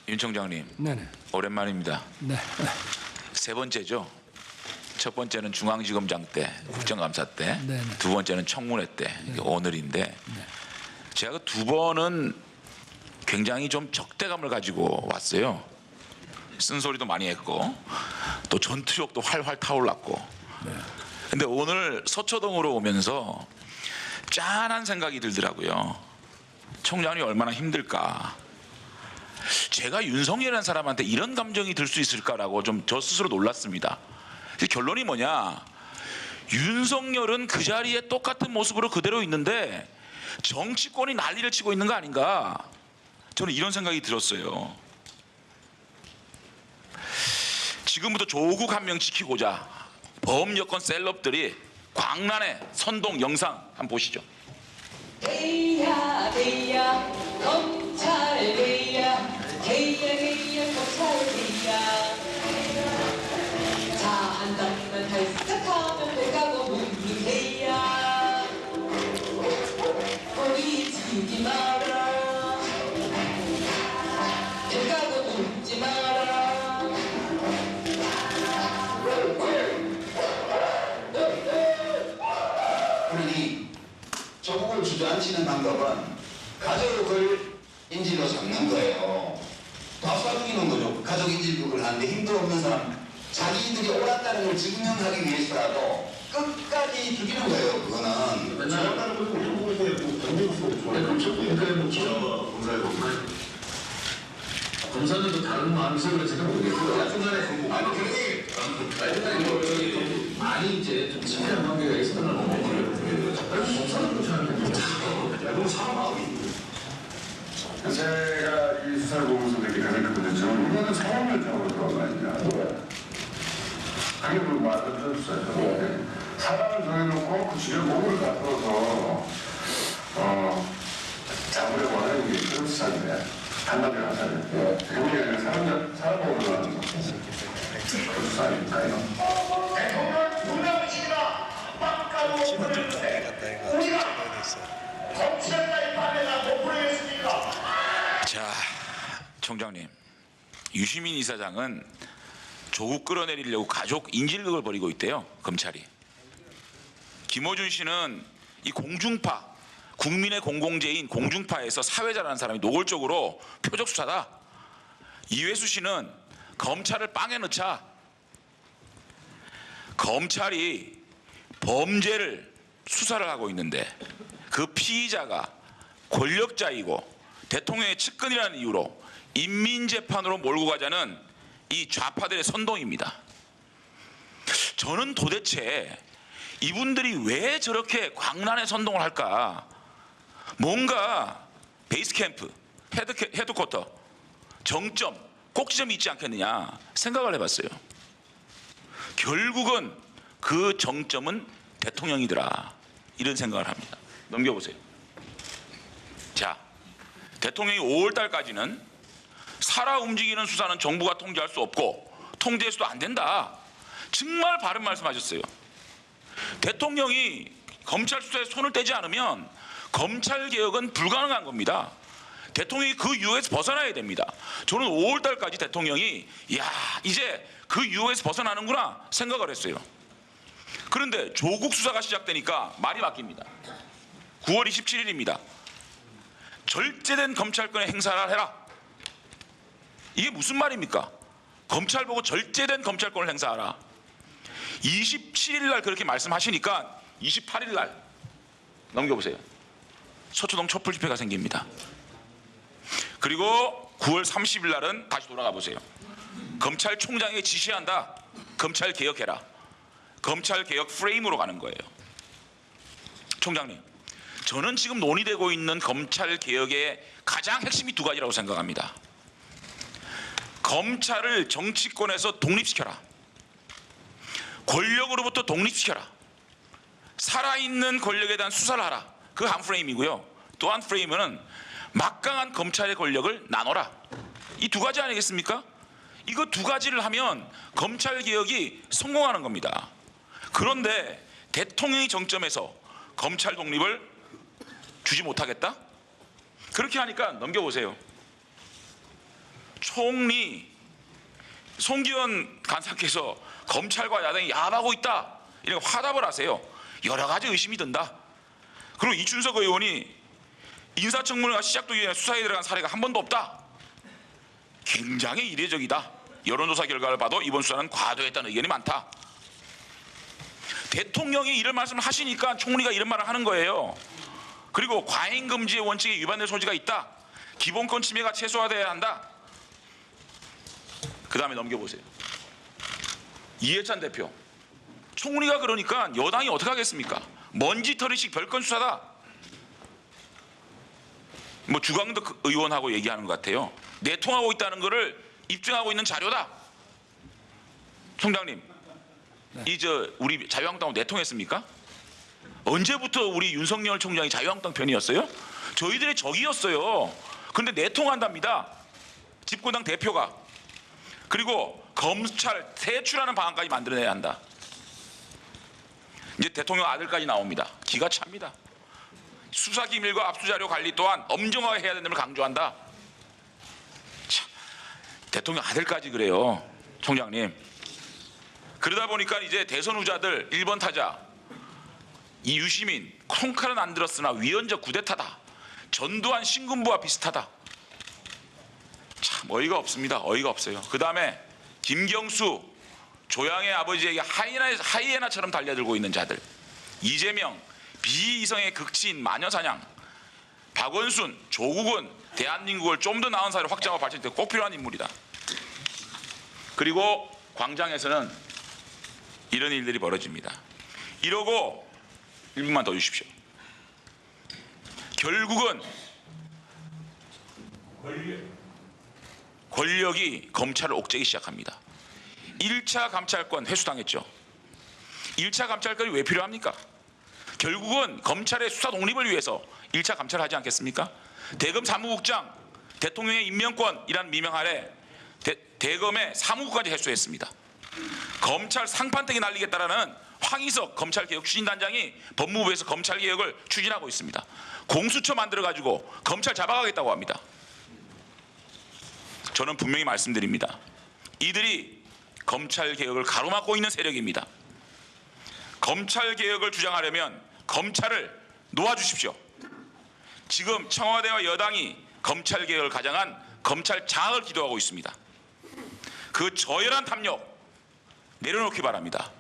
윤 총장님, 네네. 오랜만입니다. 네. 세 번째죠. 첫 번째는 중앙지검장 때, 국정감사 때, 네네. 두 번째는 청문회 때, 이게 오늘인데 제가 두 번은 굉장히 좀 적대감을 가지고 왔어요. 쓴소리도 많이 했고 또 전투욕도 활활 타올랐고. 근데 오늘 서초동으로 오면서 짠한 생각이 들더라고요. 총장이 얼마나 힘들까. 제가 윤석열이라는 사람한테 이런 감정이 들 수 있을까라고 좀 저 스스로 놀랐습니다. 결론이 뭐냐, 윤석열은 그 자리에 똑같은 모습으로 그대로 있는데 정치권이 난리를 치고 있는 거 아닌가, 저는 이런 생각이 들었어요. 지금부터 조국 한 명 지키고자 범여권 셀럽들이 광란의 선동 영상 한번 보시죠. 개야 개야 검찰 개야 개야 개야 검찰 개야 자 한 단만 달싹하면 배가고 묻는 개야 우리 지우지 마라 배가고 묻지 마라. 그러니 조국을 주저앉히는 방법은 가족을 인질로 잡는 거예요. 밥싸먹이는 거죠. 가족 인질극을 하는데 힘도 없는 사람, 자기들이 옳았다는 걸 증명하기 위해서라도 끝까지 죽이는 거예요. 그거는. 잘한다는 것도 우리 검사는 또 다른 마음속으로 제가 모르겠고요. 하여튼간에 많이 이제 좀 친밀한 관계가 있었던 건 검사는 또 너무 사람 마음이 제가 이 수사를 보면서 느낀 가장 큰 문제점은 이거는 상황을적으로 들어가 있냐. 당연히 맞은 수사죠. 사람을 정해놓고 그 주변 몸을 갖춰서 잡으려고 하는 게 그런 수사인데 판단을 하잖아요. 그게 아니라 사람 몸으로 하는 거. 그 수사니까요. 대통령 누명을 지키라 막가로 보내는데 우리가 검찰과의 판례가 못 보내겠습니까? 자, 총장님, 유시민 이사장은 조국 끌어내리려고 가족 인질극을 벌이고 있대요, 검찰이. 김어준 씨는 이 공중파, 국민의 공공재인 공중파에서 사회자라는 사람이 노골적으로 표적 수사다. 이회수 씨는 검찰을 빵에 넣자. 검찰이 범죄를 수사를 하고 있는데 그 피의자가 권력자이고 대통령의 측근이라는 이유로 인민재판으로 몰고 가자는 이 좌파들의 선동입니다. 저는 도대체 이분들이 왜 저렇게 광란의 선동을 할까? 뭔가 베이스캠프, 헤드쿼터, 정점, 꼭지점이 있지 않겠느냐 생각을 해봤어요. 결국은 그 정점은 대통령이더라, 이런 생각을 합니다. 넘겨보세요. 자, 대통령이 5월달까지는 살아 움직이는 수사는 정부가 통제할 수 없고 통제해서도 안 된다, 정말 바른 말씀하셨어요. 대통령이 검찰 수사에 손을 떼지 않으면 검찰 개혁은 불가능한 겁니다. 대통령이 그 유혹에서 벗어나야 됩니다. 저는 5월달까지 대통령이 이제 그 유혹에서 벗어나는구나 생각을 했어요. 그런데 조국 수사가 시작되니까 말이 바뀝니다. 9월 27일입니다. 절제된 검찰권의 행사를 해라. 이게 무슨 말입니까? 검찰 보고 절제된 검찰권을 행사하라. 27일 날 그렇게 말씀하시니까 28일 날 넘겨보세요. 서초동 촛불 집회가 생깁니다. 그리고 9월 30일 날은 다시 돌아가 보세요. 검찰총장에게 지시한다. 검찰 개혁해라. 검찰 개혁 프레임으로 가는 거예요. 총장님, 저는 지금 논의되고 있는 검찰 개혁의 가장 핵심이 두 가지라고 생각합니다. 검찰을 정치권에서 독립시켜라. 권력으로부터 독립시켜라. 살아있는 권력에 대한 수사를 하라. 그 한 프레임이고요. 또 한 프레임은 막강한 검찰의 권력을 나눠라. 이 두 가지 아니겠습니까? 이거 두 가지를 하면 검찰 개혁이 성공하는 겁니다. 그런데 대통령이 정점에서 검찰 독립을 주지 못하겠다? 그렇게 하니까 넘겨보세요. 총리 송기현 간사께서 검찰과 야당이 야합하고 있다 이렇게 화답을 하세요. 여러 가지 의심이 든다. 그리고 이준석 의원이 인사청문회가 시작도 이전에 수사에 들어간 사례가 한 번도 없다. 굉장히 이례적이다. 여론조사 결과를 봐도 이번 수사는 과도했다는 의견이 많다. 대통령이 이런 말씀을 하시니까 총리가 이런 말을 하는 거예요. 그리고 과잉금지의 원칙에 위반될 소지가 있다. 기본권 침해가 최소화돼야 한다. 그 다음에 넘겨보세요. 이해찬 대표. 총리가 그러니까 여당이 어떻게 하겠습니까? 먼지털이식 별건 수사다. 뭐 주광덕 의원하고 얘기하는 것 같아요. 내통하고 있다는 것을 입증하고 있는 자료다. 총장님, 우리 자유한국당하고 내통했습니까? 언제부터 우리 윤석열 총장이 자유한국당 편이었어요? 저희들의 적이었어요. 그런데 내통한답니다. 집권당 대표가. 그리고 검찰 퇴출하는 방안까지 만들어내야 한다. 이제 대통령 아들까지 나옵니다. 기가 찹니다. 수사기밀과 압수자료 관리 또한 엄정하게 해야 된다는 걸 강조한다. 참, 대통령 아들까지 그래요. 총장님. 그러다 보니까 이제 대선 후자들 1번 타자 이 유시민 콩칼은 안 들었으나 위헌적 쿠데타다. 전두환 신군부와 비슷하다. 참 어이가 없습니다. 어이가 없어요. 그 다음에 김경수 조양의 아버지에게 하이에나처럼 달려들고 있는 자들. 이재명 비이성의 극치인 마녀사냥. 박원순 조국은 대한민국을 좀 더 나은 사회로 확장하고 발전할 때 꼭 필요한 인물이다. 그리고 광장에서는 이런 일들이 벌어집니다. 이러고 1분만 더 주십시오. 결국은 권력이 검찰을 옥죄기 시작합니다. 1차 감찰권 회수당했죠. 1차 감찰권이 왜 필요합니까? 결국은 검찰의 수사 독립을 위해서 1차 감찰을 하지 않겠습니까? 대검 사무국장 대통령의 임명권이라는 미명 아래 대검의 사무국까지 회수했습니다. 검찰 상판대기 날리겠다라는 황희석 검찰개혁 추진단장이 법무부에서 검찰개혁을 추진하고 있습니다. 공수처 만들어가지고 검찰 잡아가겠다고 합니다. 저는 분명히 말씀드립니다. 이들이 검찰개혁을 가로막고 있는 세력입니다. 검찰개혁을 주장하려면 검찰을 놓아주십시오. 지금 청와대와 여당이 검찰개혁을 가장한 검찰 장악을 기도하고 있습니다. 그 저열한 탐욕 내려놓기 바랍니다.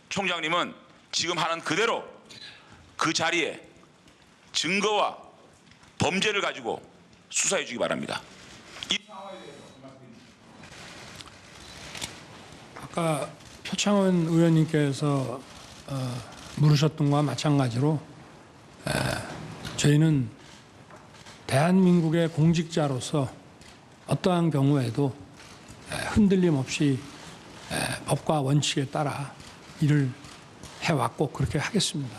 총장님은 지금 하는 그대로 그 자리에 증거와 범죄를 가지고 수사해 주기 바랍니다. 아까 표창원 의원님께서 물으셨던 것과 마찬가지로 저희는 대한민국의 공직자로서 어떠한 경우에도 흔들림 없이 법과 원칙에 따라 일을 해왔고 그렇게 하겠습니다.